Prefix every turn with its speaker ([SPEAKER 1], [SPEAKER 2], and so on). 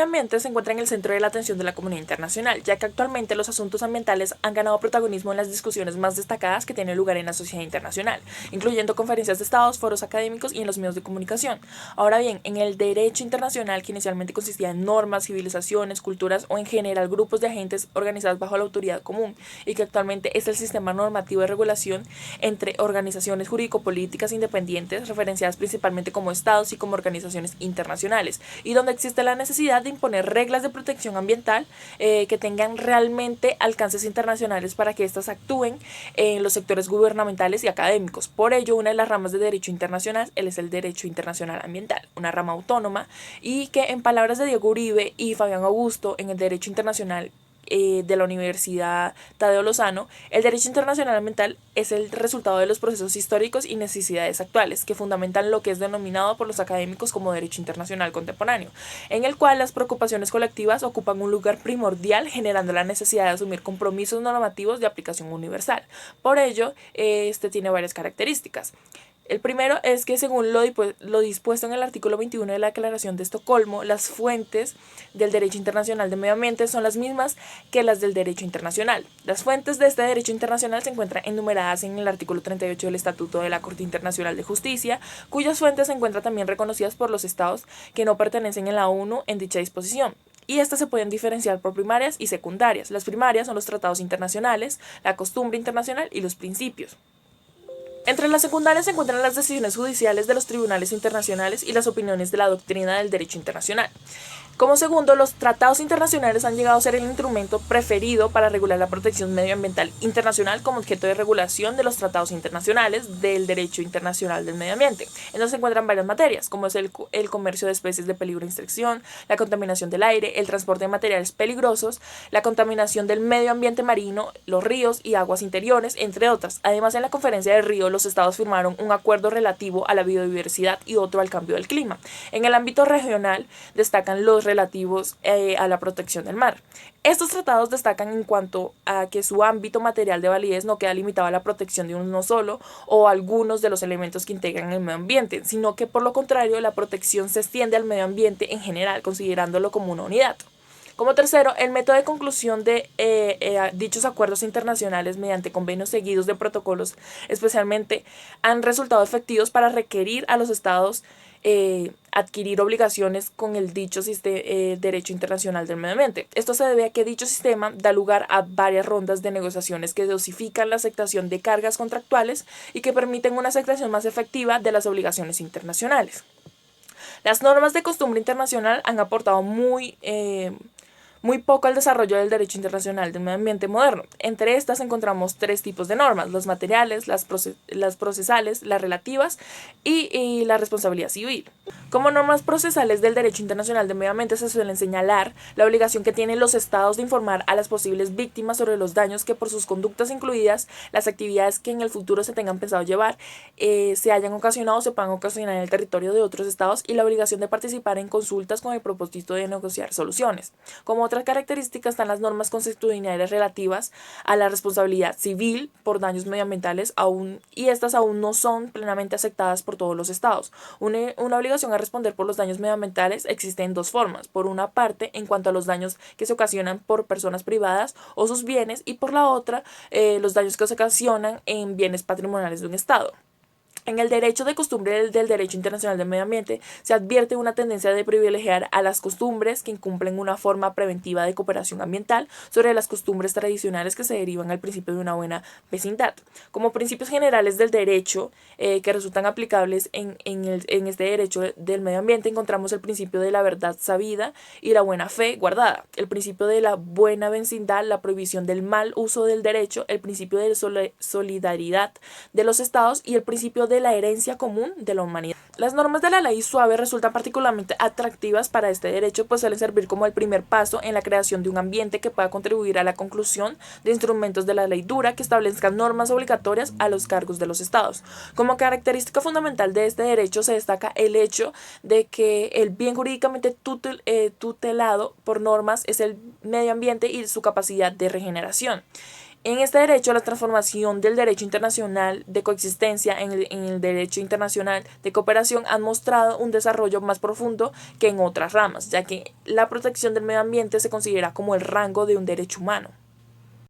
[SPEAKER 1] medio ambiente se encuentra en el centro de la atención de la comunidad internacional, ya que actualmente los asuntos ambientales han ganado protagonismo en las discusiones más destacadas que tienen lugar en la sociedad internacional, incluyendo conferencias de estados, foros académicos y en los medios de comunicación. Ahora bien, en el derecho internacional, que inicialmente consistía en normas, civilizaciones, culturas o en general grupos de agentes organizados bajo la autoridad común, y que actualmente es el sistema normativo de regulación entre organizaciones jurídico-políticas independientes, referenciadas principalmente como estados y como organizaciones internacionales, y donde existe la necesidad de imponer reglas de protección ambiental que tengan realmente alcances internacionales para que éstas actúen en los sectores gubernamentales y académicos. Por ello, una de las ramas de derecho internacional es el derecho internacional ambiental, una rama autónoma, y que en palabras de Diego Uribe y Fabián Augusto, en el derecho internacional de la Universidad Tadeo Lozano, el derecho internacional ambiental es el resultado de los procesos históricos y necesidades actuales que fundamentan lo que es denominado por los académicos como derecho internacional contemporáneo, en el cual las preocupaciones colectivas ocupan un lugar primordial, generando la necesidad de asumir compromisos normativos de aplicación universal. Por ello, este tiene varias características. El primero es que, según lo dispuesto en el artículo 21 de la Declaración de Estocolmo, las fuentes del derecho internacional de medio ambiente son las mismas que las del derecho internacional. Las fuentes de este derecho internacional se encuentran enumeradas en el artículo 38 del Estatuto de la Corte Internacional de Justicia, cuyas fuentes se encuentran también reconocidas por los estados que no pertenecen a la ONU en dicha disposición. Y estas se pueden diferenciar por primarias y secundarias. Las primarias son los tratados internacionales, la costumbre internacional y los principios. Entre las secundarias se encuentran las decisiones judiciales de los tribunales internacionales y las opiniones de la doctrina del derecho internacional. Como segundo, los tratados internacionales han llegado a ser el instrumento preferido para regular la protección medioambiental internacional como objeto de regulación de los tratados internacionales del derecho internacional del medio ambiente. En donde se encuentran varias materias, como es el comercio de especies de peligro de extinción, la contaminación del aire, el transporte de materiales peligrosos, la contaminación del medio ambiente marino, los ríos y aguas interiores, entre otras. Además, en la Conferencia de Río, los estados firmaron un acuerdo relativo a la biodiversidad y otro al cambio del clima. En el ámbito regional destacan los relativos a la protección del mar. Estos tratados destacan en cuanto a que su ámbito material de validez no queda limitado a la protección de uno solo o algunos de los elementos que integran el medio ambiente, sino que por lo contrario la protección se extiende al medio ambiente en general, considerándolo como una unidad. Como tercero, el método de conclusión de dichos acuerdos internacionales mediante convenios seguidos de protocolos especialmente han resultado efectivos para requerir a los estados adquirir obligaciones con el dicho derecho internacional del medio ambiente. Esto se debe a que dicho sistema da lugar a varias rondas de negociaciones que dosifican la aceptación de cargas contractuales y que permiten una aceptación más efectiva de las obligaciones internacionales. Las normas de costumbre internacional han aportado muy poco al desarrollo del derecho internacional del medio ambiente moderno. Entre estas encontramos tres tipos de normas: las materiales, las procesales, las relativas y la responsabilidad civil. Como normas procesales del derecho internacional del medio ambiente se suelen señalar la obligación que tienen los estados de informar a las posibles víctimas sobre los daños que por sus conductas, incluidas las actividades que en el futuro se tengan pensado llevar, se hayan ocasionado o se puedan ocasionar en el territorio de otros estados, y la obligación de participar en consultas con el propósito de negociar soluciones. Como otras características están las normas consuetudinarias relativas a la responsabilidad civil por daños medioambientales, y estas aún no son plenamente aceptadas por todos los estados. Una obligación a responder por los daños medioambientales existe en dos formas: por una parte, en cuanto a los daños que se ocasionan por personas privadas o sus bienes, y por la otra, los daños que se ocasionan en bienes patrimoniales de un estado. En el derecho de costumbre del derecho internacional del medio ambiente se advierte una tendencia de privilegiar a las costumbres que incumplen una forma preventiva de cooperación ambiental sobre las costumbres tradicionales que se derivan al principio de una buena vecindad. Como principios generales del derecho que resultan aplicables en este derecho del medio ambiente encontramos el principio de la verdad sabida y la buena fe guardada, el principio de la buena vecindad, la prohibición del mal uso del derecho, el principio de solidaridad de los estados y el principio de la herencia común de la humanidad. Las normas de la ley suave resultan particularmente atractivas para este derecho, pues suelen servir como el primer paso en la creación de un ambiente que pueda contribuir a la conclusión de instrumentos de la ley dura que establezcan normas obligatorias a los cargos de los estados. Como característica fundamental de este derecho se destaca el hecho de que el bien jurídicamente tutelado por normas es el medio ambiente y su capacidad de regeneración. En este derecho, la transformación del derecho internacional de coexistencia en el derecho internacional de cooperación han mostrado un desarrollo más profundo que en otras ramas, ya que la protección del medio ambiente se considera como el rango de un derecho humano.